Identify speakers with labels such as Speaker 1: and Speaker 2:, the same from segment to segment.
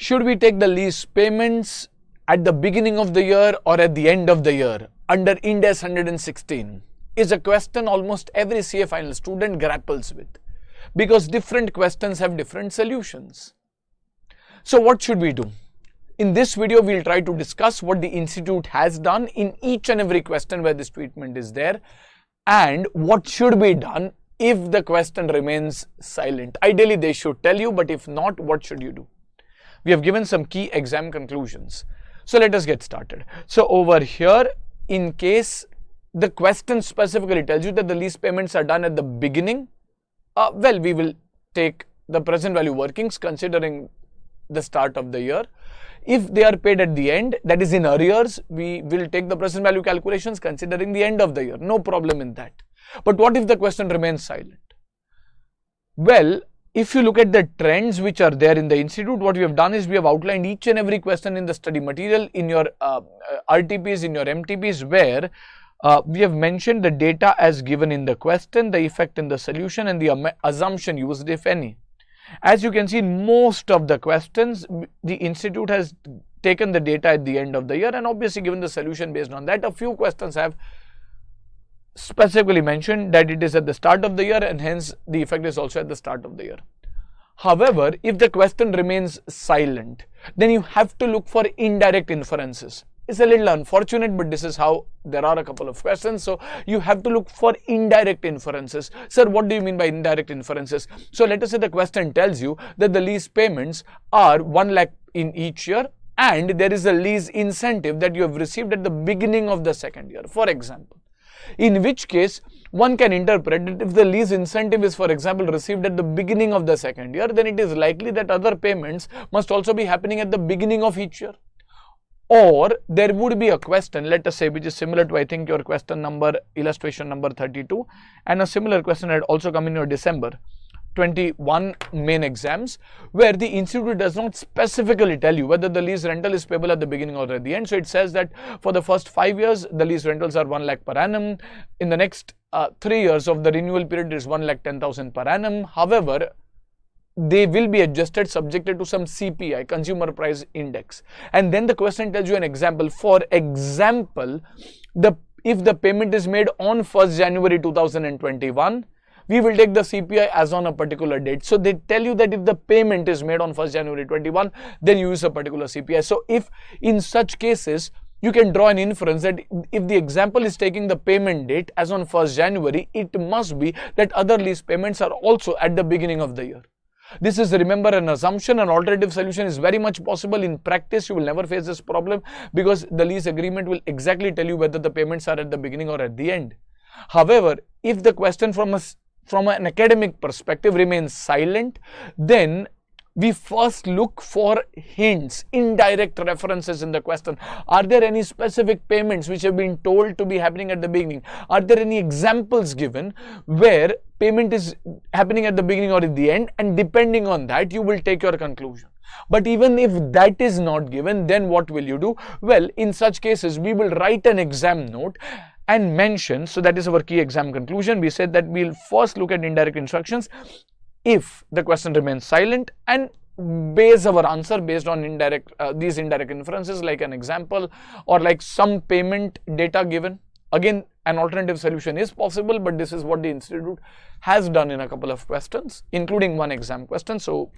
Speaker 1: Should we take the lease payments at the beginning of the year or at the end of the year under Ind AS 116 is a question almost every CA final student grapples with, because different questions have different solutions. So what should we do? In this video, we'll try to discuss what the institute has done in each and every question where this treatment is there, and what should be done if the question remains silent. Ideally, they should tell you, but if not, what should you do? We have given some key exam conclusions. So let us get started. So over here, in case the question specifically tells you that the lease payments are done at the beginning, well, we will take the present value workings considering the start of the year. If they are paid at the end, that is in arrears, we will take the present value calculations considering the end of the year. No problem in that. But what if the question remains silent? Well, if you look at the trends which are there in the institute, what we have done is we have outlined each and every question in the study material in your RTPs, in your MTPs, where we have mentioned the data as given in the question, the effect in the solution, and the assumption used, if any. As you can see, in most of the questions, the institute has taken the data at the end of the year and obviously given the solution based on that. A few questions have specifically mentioned that it is at the start of the year and hence the effect is also at the start of the year. However, if the question remains silent, then you have to look for indirect inferences. It's a little unfortunate, but this is how there are a couple of questions. So you have to look for indirect inferences. Sir, what do you mean by indirect inferences? So let us say the question tells you that the lease payments are 1 lakh in each year and there is a lease incentive that you have received at the beginning of the second year, for example. In which case, one can interpret that if the lease incentive is, for example, received at the beginning of the second year, then it is likely that other payments must also be happening at the beginning of each year. Or there would be a question, let us say, which is similar to, I think, your question number, illustration number 32, and a similar question had also come in your December 21 main exams, where the institute does not specifically tell you whether the lease rental is payable at the beginning or at the end. So it says that for the first 5 years, the lease rentals are 1 lakh per annum. In the next 3 years of the renewal period, it is 1,10,000 per annum. However, they will be adjusted subjected to some CPI, consumer price index. And then the question tells you an example. For example, if the payment is made on 1st January 2021, we will take the CPI as on a particular date. So they tell you that if the payment is made on 1st January 21, then you use a particular CPI. So if in such cases, you can draw an inference that if the example is taking the payment date as on 1st January, it must be that other lease payments are also at the beginning of the year. This is, remember, an assumption. An alternative solution is very much possible. In practice, you will never face this problem because the lease agreement will exactly tell you whether the payments are at the beginning or at the end. However, if the question from an academic perspective remains silent, then we first look for hints, indirect references in the question. Are there any specific payments which have been told to be happening at the beginning? Are there any examples given where payment is happening at the beginning or at the end? And depending on that, you will take your conclusion. But even if that is not given, then what will you do? Well, in such cases, we will write an exam note and mention, so that is our key exam conclusion. We said that we'll first look at indirect instructions if the question remains silent and base our answer based on these indirect inferences, like an example or like some payment data given. Again, an alternative solution is possible, but this is what the institute has done in a couple of questions, including one exam question. So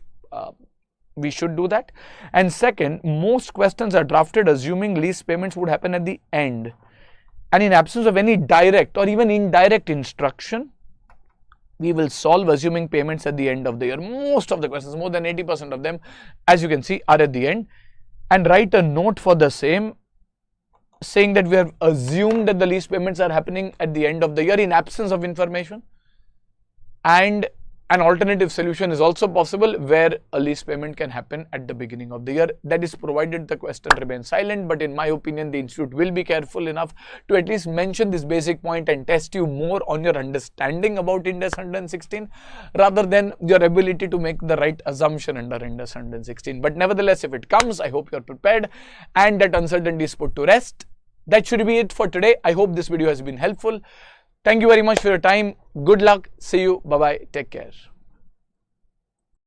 Speaker 1: we should do that. And second, most questions are drafted assuming lease payments would happen at the end. And in absence of any direct or even indirect instruction, we will solve assuming payments at the end of the year. Most of the questions, more than 80% of them, as you can see, are at the end. And write a note for the same, saying that we have assumed that the lease payments are happening at the end of the year in absence of information. And an alternative solution is also possible where a lease payment can happen at the beginning of the year. That is provided the question remains silent. But in my opinion, the institute will be careful enough to at least mention this basic point and test you more on your understanding about Ind AS 116 rather than your ability to make the right assumption under Ind AS 116. But nevertheless, if it comes, I hope you're prepared and that uncertainty is put to rest. That should be it for today. I hope this video has been helpful. Thank you very much for your time. Good luck. See you. Bye-bye. Take care.